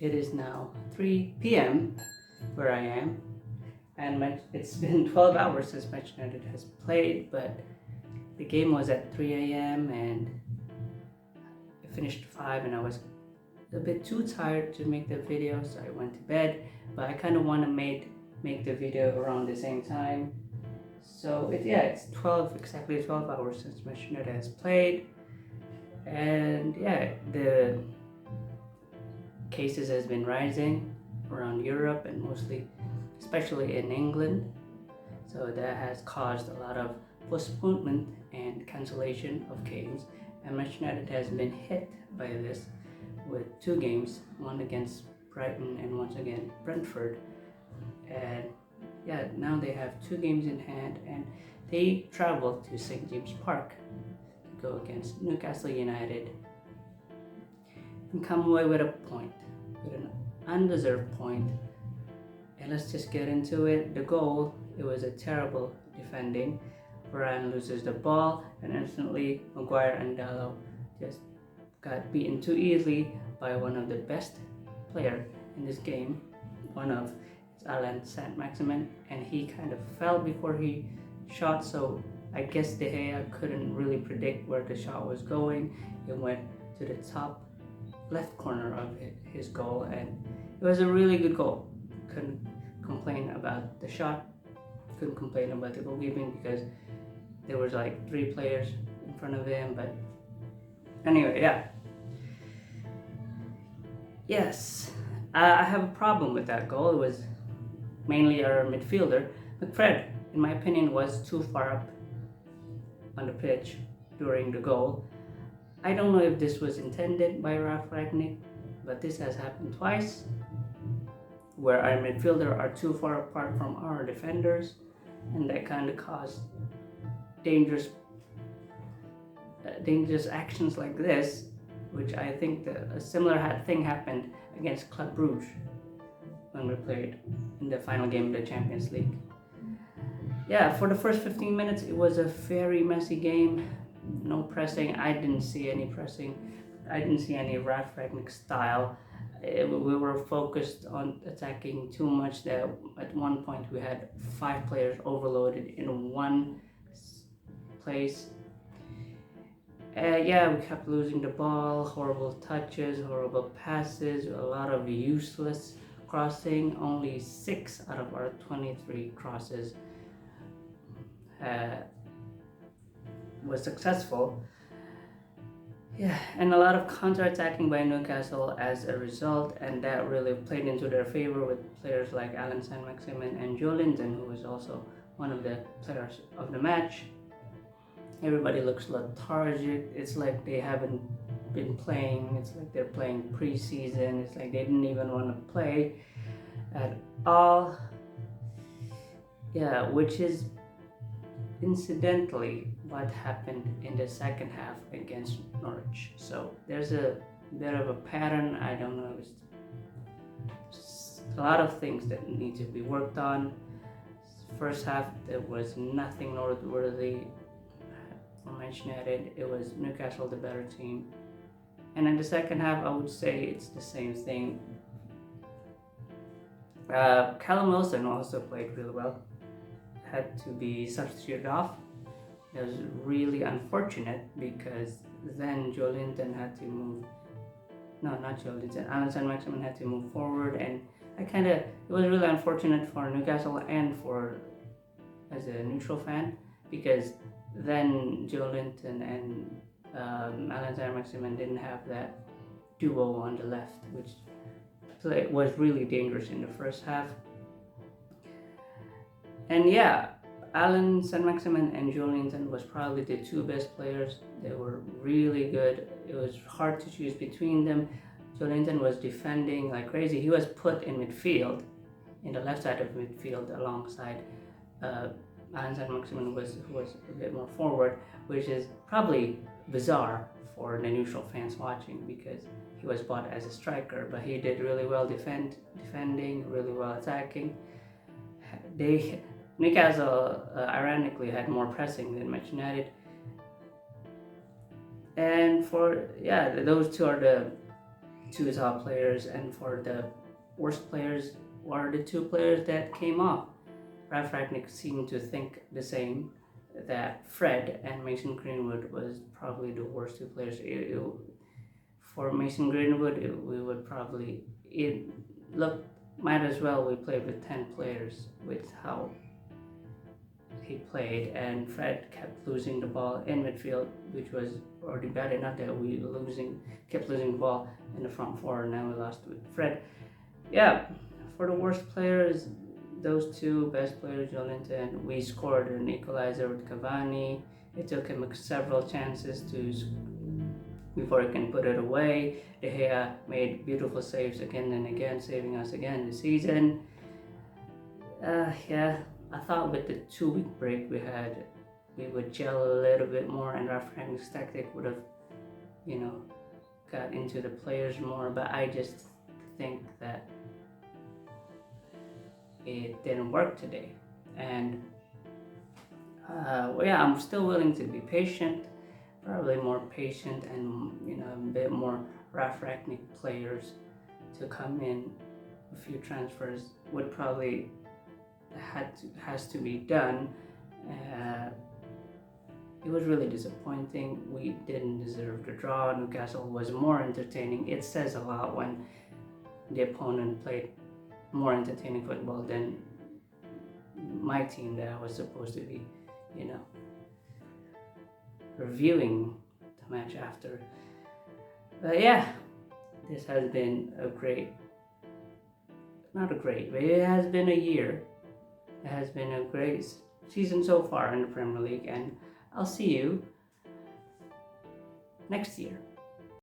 It is now 3 p.m. where I am, and it's been 12 hours since Manchester United has played, but the game was at 3 a.m. and it finished at 5, and I was a bit too tired to make the video, so I went to bed. But I kind of want to make the video around the same time. So it's exactly 12 hours since Manchester United has played, and the cases has been rising around Europe and especially in England. So that has caused a lot of postponement and cancellation of games, and Manchester United has been hit by this with 2 games, one against Brighton and once again Brentford. And now they have 2 games in hand, and they travel to St. James Park to go against Newcastle United and come away with an undeserved point. And let's just get into it. The goal, it was a terrible defending. Varane loses the ball, and instantly Maguire and Dalot just got beaten too easily by one of the best player in this game. One of Allan Saint-Maximan, and he kind of fell before he shot, so I guess De Gea couldn't really predict where the shot was going. It went to the top left corner of his goal, and it was a really good goal. Couldn't complain about the shot, couldn't complain about the goalkeeping because there was like 3 players in front of him. But anyway, yes, I have a problem with that goal. It was mainly our midfielder. McFred, in my opinion, was too far up on the pitch during the goal. I don't know if this was intended by Ralf Rangnick, but this has happened twice, where our midfielder are too far apart from our defenders, and that kind of caused dangerous actions like this, which I think a similar thing happened against Club Brugge when we played in the final game of the Champions League. For the first 15 minutes, it was a very messy game. No pressing. I didn't see any pressing. I didn't see any Ralf Rangnick style. We were focused on attacking too much that at one point we had 5 players overloaded in one place. We kept losing the ball, horrible touches, horrible passes, a lot of useless crossing. Only 6 out of our 23 crosses was successful. And a lot of counter-attacking by Newcastle as a result, and that really played into their favor with players like Allan Saint-Maximan and Joelinton, who was also one of the players of the match. Everybody looks lethargic. It's like they haven't been playing. It's like they're playing pre-season. It's like they didn't even want to play at all. Which is incidentally what happened in the second half against Norwich. So there's a bit of a pattern. I don't know. It's a lot of things that need to be worked on. First half, there was nothing noteworthy for Manchester United. It was Newcastle the better team. And in the second half, I would say it's the same thing. Callum Wilson also played really well. Had to be substituted off. It was really unfortunate because then Joelinton had to move. No, not Joelinton. Allan Saint-Maximan had to move forward, and it was really unfortunate for Newcastle and for as a neutral fan, because then Joelinton and Allan Saint-Maximan didn't have that duo on the left, which was really dangerous in the first half. And Allan Saint-Maximan and Joelinton was probably the 2 best players. They were really good. It was hard to choose between them. Joelinton was defending like crazy. He was put in midfield, in the left side of midfield alongside Allan Saint-Maximan, who was a bit more forward, which is probably bizarre for the neutral fans watching because he was bought as a striker, but he did really well defending, really well attacking. Newcastle ironically had more pressing than Manchester United, and those 2 are the two top players, and for the worst players were the two players that came off. Ralph Rangnick seemed to think the same, that Fred and Mason Greenwood was probably the worst two players. For Mason Greenwood, we would probably might as well we played with 10 players with how he played, and Fred kept losing the ball in midfield, which was already bad enough that we kept losing the ball in the front four, and now we lost with Fred. Yeah, for the worst players, those two best players, Joelinton, we scored an equalizer with Cavani. It took him several chances before he can put it away. De Gea made beautiful saves again and again, saving us again this season. Yeah, I thought with the 2-week break we had, we would gel a little bit more, and Ralph Rangnick's tactic would have, got into the players more. But I just think that it didn't work today, and I'm still willing to be patient. Probably more patient, and a bit more Ralph Rangnick players to come in. A few transfers would probably has to be done. It was really disappointing. We didn't deserve the draw. Newcastle was more entertaining. It says a lot when the opponent played more entertaining football than my team that I was supposed to be, reviewing the match after. But yeah, this has been but it has been a year. It has been a great season so far in the Premier League, and I'll see you next year.